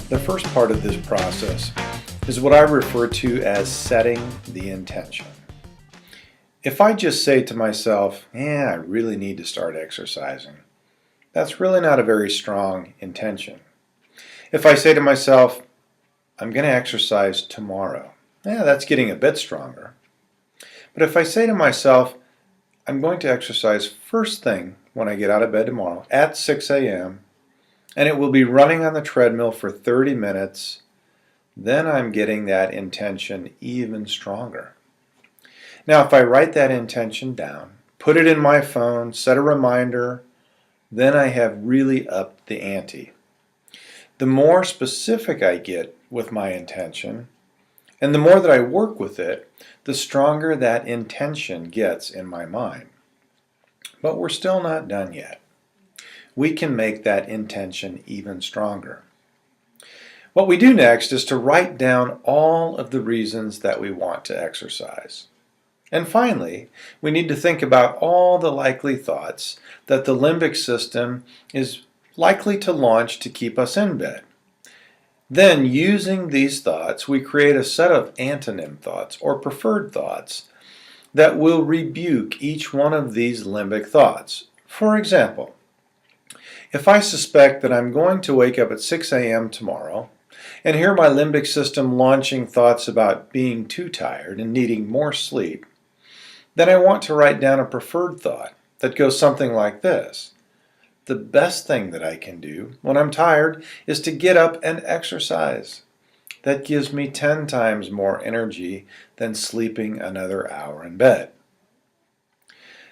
The first part of this process is what I refer to as setting the intention. If I just say to myself, I really need to start exercising, that's really not a very strong intention. If I say to myself, I'm going to exercise tomorrow, that's getting a bit stronger. But if I say to myself, I'm going to exercise first thing when I get out of bed tomorrow at 6 a.m., and it will be running on the treadmill for 30 minutes, then I'm getting that intention even stronger. Now, if I write that intention down, put it in my phone, set a reminder, then I have really upped the ante. The more specific I get with my intention, and the more that I work with it, the stronger that intention gets in my mind. But we're still not done yet. We can make that intention even stronger. What we do next is to write down all of the reasons that we want to exercise. And finally, we need to think about all the likely thoughts that the limbic system is likely to launch to keep us in bed. Then, using these thoughts, we create a set of antonym thoughts or preferred thoughts that will rebuke each one of these limbic thoughts. For example, if I suspect that I'm going to wake up at 6 a.m. tomorrow and hear my limbic system launching thoughts about being too tired and needing more sleep, then I want to write down a preferred thought that goes something like this. The best thing that I can do when I'm tired is to get up and exercise. That gives me 10 times more energy than sleeping another hour in bed.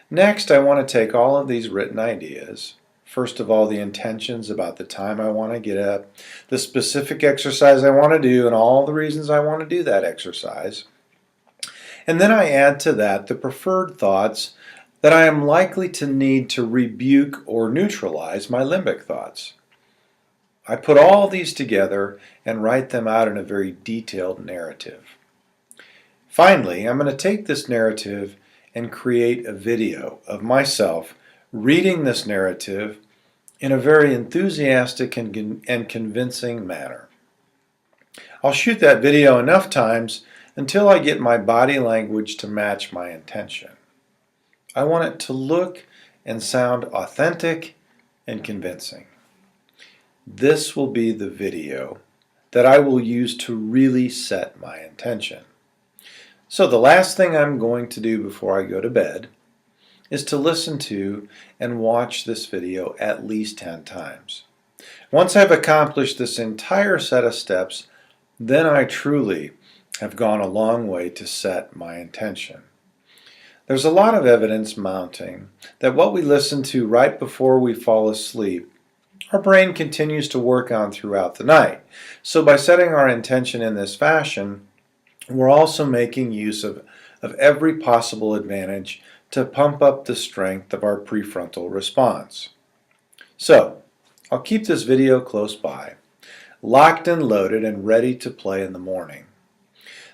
Next, I want to take all of these written ideas. First of all, the intentions about the time I want to get up, the specific exercise I want to do, and all the reasons I want to do that exercise. And then I add to that the preferred thoughts that I am likely to need to rebuke or neutralize my limbic thoughts. I put all these together and write them out in a very detailed narrative. Finally, I'm going to take this narrative and create a video of myself reading this narrative in a very enthusiastic and convincing manner. I'll shoot that video enough times until I get my body language to match my intention. I want it to look and sound authentic and convincing. This will be the video that I will use to really set my intention. So the last thing I'm going to do before I go to bed is to listen to and watch this video at least 10 times. Once I've accomplished this entire set of steps, then I truly have gone a long way to set my intention. There's a lot of evidence mounting that what we listen to right before we fall asleep, our brain continues to work on throughout the night. So by setting our intention in this fashion, we're also making use of every possible advantage to pump up the strength of our prefrontal response. So, I'll keep this video close by, locked and loaded and ready to play in the morning.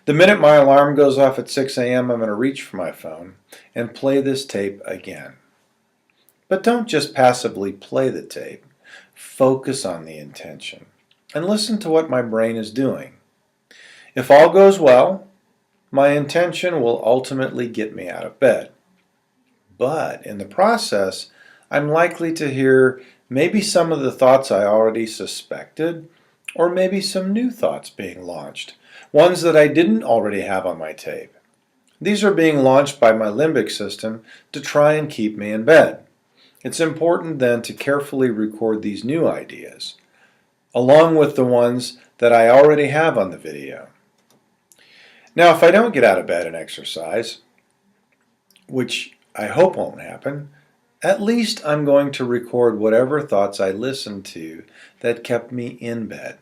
The minute my alarm goes off at 6 a.m., I'm going to reach for my phone and play this tape again. But don't just passively play the tape. Focus on the intention and listen to what my brain is doing. If all goes well, my intention will ultimately get me out of bed. But in the process, I'm likely to hear maybe some of the thoughts I already suspected, or maybe some new thoughts being launched, ones that I didn't already have on my tape. These are being launched by my limbic system to try and keep me in bed. It's important then to carefully record these new ideas, along with the ones that I already have on the video. Now, if I don't get out of bed and exercise, which I hope won't happen, at least I'm going to record whatever thoughts I listened to that kept me in bed.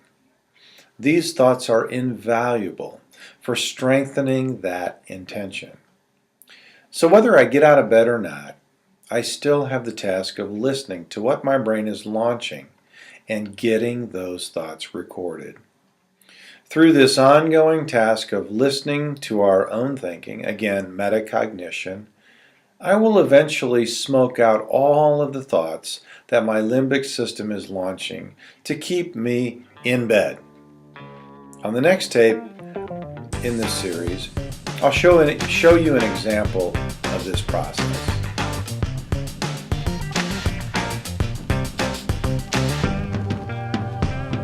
These thoughts are invaluable for strengthening that intention. So whether I get out of bed or not, I still have the task of listening to what my brain is launching and getting those thoughts recorded. Through this ongoing task of listening to our own thinking, again, metacognition, I will eventually smoke out all of the thoughts that my limbic system is launching to keep me in bed. On the next tape in this series, I'll show you an example of this process.